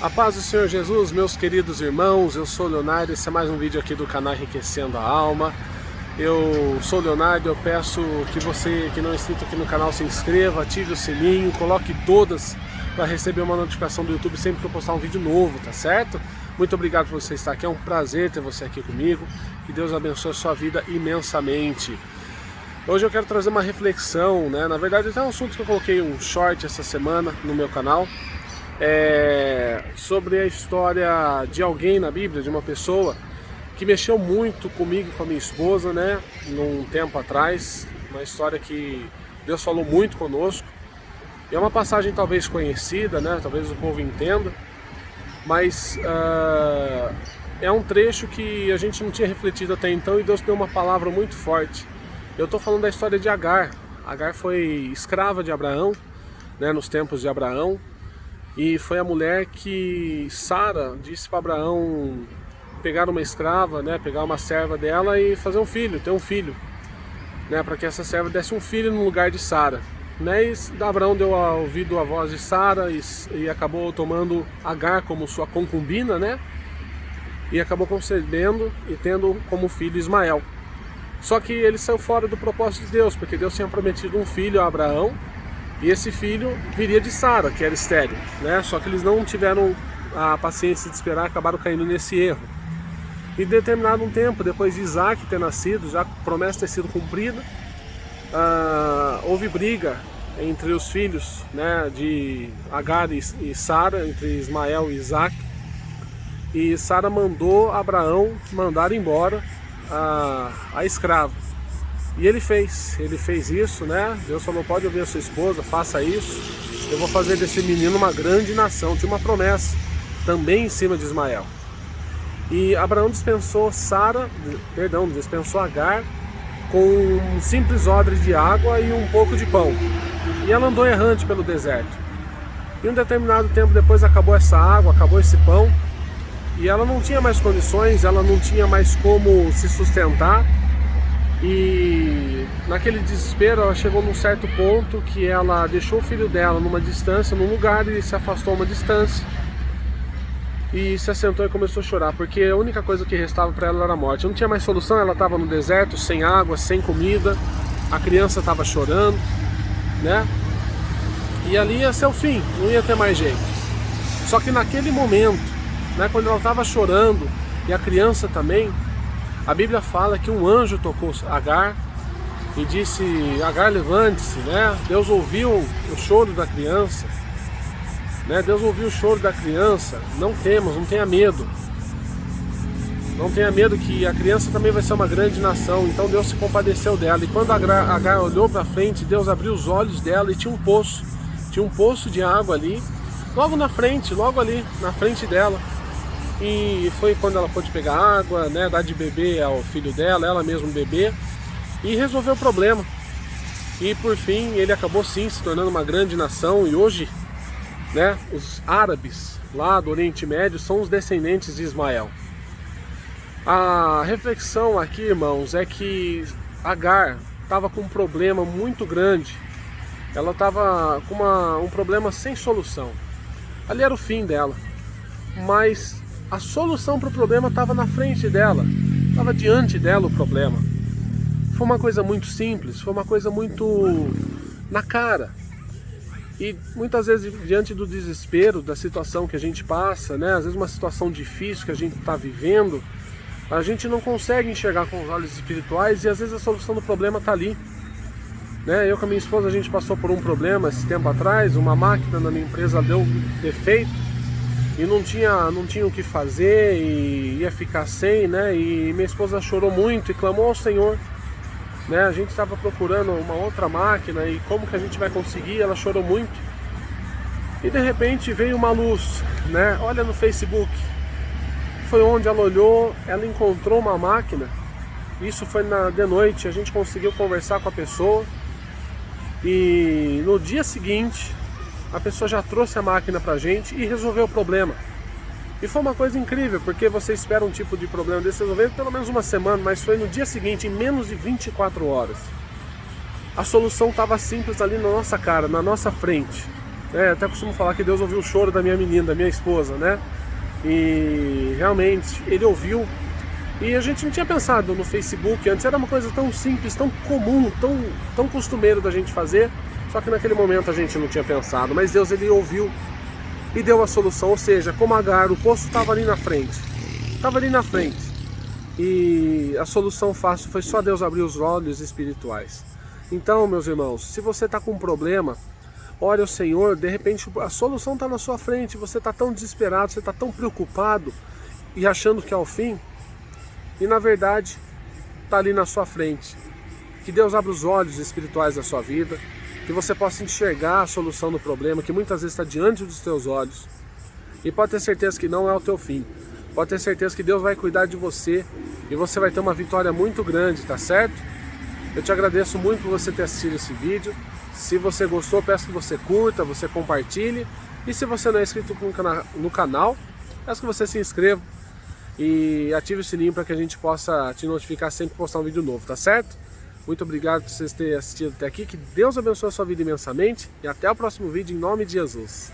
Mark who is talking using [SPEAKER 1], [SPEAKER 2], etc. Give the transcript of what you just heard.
[SPEAKER 1] A paz do Senhor Jesus, meus queridos irmãos, eu sou o Leonardo, esse é mais um vídeo aqui do canal Enriquecendo a Alma. Eu sou o Leonardo, eu peço que você que não é inscrito aqui no canal se inscreva, ative o sininho, coloque todas para receber uma notificação do YouTube sempre que eu postar um vídeo novo, tá certo? Muito obrigado por você estar aqui, é um prazer ter você aqui comigo, que Deus abençoe a sua vida imensamente. Hoje eu quero trazer uma reflexão, né? Na verdade é um assunto que eu coloquei um short essa semana no meu canal, sobre a história de alguém na Bíblia, de uma pessoa que mexeu muito comigo e com a minha esposa, né, num tempo atrás, uma história que Deus falou muito conosco. É uma passagem talvez conhecida, né, talvez o povo entenda, mas é um trecho que a gente não tinha refletido até então e Deus deu uma palavra muito forte. Eu estou falando da história de Agar. Agar foi escrava de Abraão, né, nos tempos de Abraão. E foi a mulher que Sara disse para Abraão pegar uma escrava, né, pegar uma serva dela e fazer um filho, ter um filho, né, para que essa serva desse um filho no lugar de Sara. Né, e Abraão deu ouvido à voz de Sara e acabou tomando Agar como sua concubina, né, e acabou concebendo e tendo como filho Ismael. Só que ele saiu fora do propósito de Deus, porque Deus tinha prometido um filho a Abraão. E esse filho viria de Sara, que era estéril, né? Só que eles não tiveram a paciência de esperar, acabaram caindo nesse erro. E determinado um tempo, depois de Isaac ter nascido, já a promessa ter sido cumprida, houve briga entre os filhos, né, de Agar e Sara, entre Ismael e Isaac. E Sara mandou Abraão mandar embora a escrava. E ele fez isso, né? Deus falou, pode ouvir a sua esposa, faça isso. Eu vou fazer desse menino uma grande nação. Tinha uma promessa também em cima de Ismael. E Abraão dispensou dispensou Agar com um simples odre de água e um pouco de pão. E ela andou errante pelo deserto. E um determinado tempo depois acabou essa água, acabou esse pão. E ela não tinha mais condições, ela não tinha mais como se sustentar. E naquele desespero ela chegou num certo ponto que ela deixou o filho dela numa distância, num lugar, e se afastou a uma distância e se assentou e começou a chorar, porque a única coisa que restava para ela era a morte. Não tinha mais solução, ela estava no deserto, sem água, sem comida, a criança estava chorando, né? E ali ia ser o fim, não ia ter mais jeito. Só que naquele momento, né, quando ela estava chorando e a criança também, a Bíblia fala que um anjo tocou Agar e disse, Agar, levante-se, né? Deus ouviu o choro da criança, né? Deus ouviu o choro da criança, não tenha medo. Não tenha medo, que a criança também vai ser uma grande nação. Então Deus se compadeceu dela. E quando Agar olhou para frente, Deus abriu os olhos dela e tinha um poço de água ali, logo ali na frente dela. E foi quando ela pôde pegar água, né, dar de beber ao filho dela, ela mesma beber, e resolveu o problema. E por fim ele acabou sim se tornando uma grande nação. E hoje, né, os árabes lá do Oriente Médio são os descendentes de Ismael. A reflexão aqui, irmãos, é que Agar estava com um problema muito grande. Ela estava com um problema sem solução. Ali era o fim dela. Mas a solução para o problema estava na frente dela, estava diante dela o problema. Foi uma coisa muito simples, foi uma coisa muito na cara. E muitas vezes, diante do desespero, da situação que a gente passa, né, às vezes uma situação difícil que a gente está vivendo, a gente não consegue enxergar com os olhos espirituais e às vezes a solução do problema está ali. Né? Eu com a minha esposa, a gente passou por um problema esse tempo atrás, uma máquina na minha empresa deu defeito, e não tinha o que fazer e ia ficar sem, né? E minha esposa chorou muito e clamou ao Senhor, né? A gente estava procurando uma outra máquina e como que a gente vai conseguir? Ela chorou muito. E de repente veio uma luz, né? Olha no Facebook. Foi onde ela olhou, ela encontrou uma máquina. Isso foi de noite, a gente conseguiu conversar com a pessoa. E no dia seguinte a pessoa já trouxe a máquina pra gente e resolveu o problema. E foi uma coisa incrível, porque você espera um tipo de problema desse resolver pelo menos uma semana, mas foi no dia seguinte, em menos de 24 horas. A solução estava simples ali na nossa cara, na nossa frente. Até costumo falar que Deus ouviu o choro da minha menina, da minha esposa, né? E realmente Ele ouviu. E a gente não tinha pensado no Facebook, antes era uma coisa tão simples, tão comum, tão costumeiro da gente fazer, só que naquele momento a gente não tinha pensado, mas Deus, Ele ouviu e deu a solução, ou seja, como Agar, o poço estava ali na frente, e a solução fácil foi só Deus abrir os olhos espirituais. Então, meus irmãos, se você está com um problema, ore ao Senhor, de repente a solução está na sua frente, você está tão desesperado, você está tão preocupado e achando que é o fim, e na verdade está ali na sua frente. Que Deus abra os olhos espirituais da sua vida, que você possa enxergar a solução do problema, que muitas vezes está diante dos teus olhos, e pode ter certeza que não é o teu fim, pode ter certeza que Deus vai cuidar de você, e você vai ter uma vitória muito grande, tá certo? Eu te agradeço muito por você ter assistido esse vídeo. Se você gostou, peço que você curta, você compartilhe, e se você não é inscrito no canal, peço que você se inscreva e ative o sininho para que a gente possa te notificar sempre que postar um vídeo novo, tá certo? Muito obrigado por vocês terem assistido até aqui, que Deus abençoe a sua vida imensamente e até o próximo vídeo em nome de Jesus.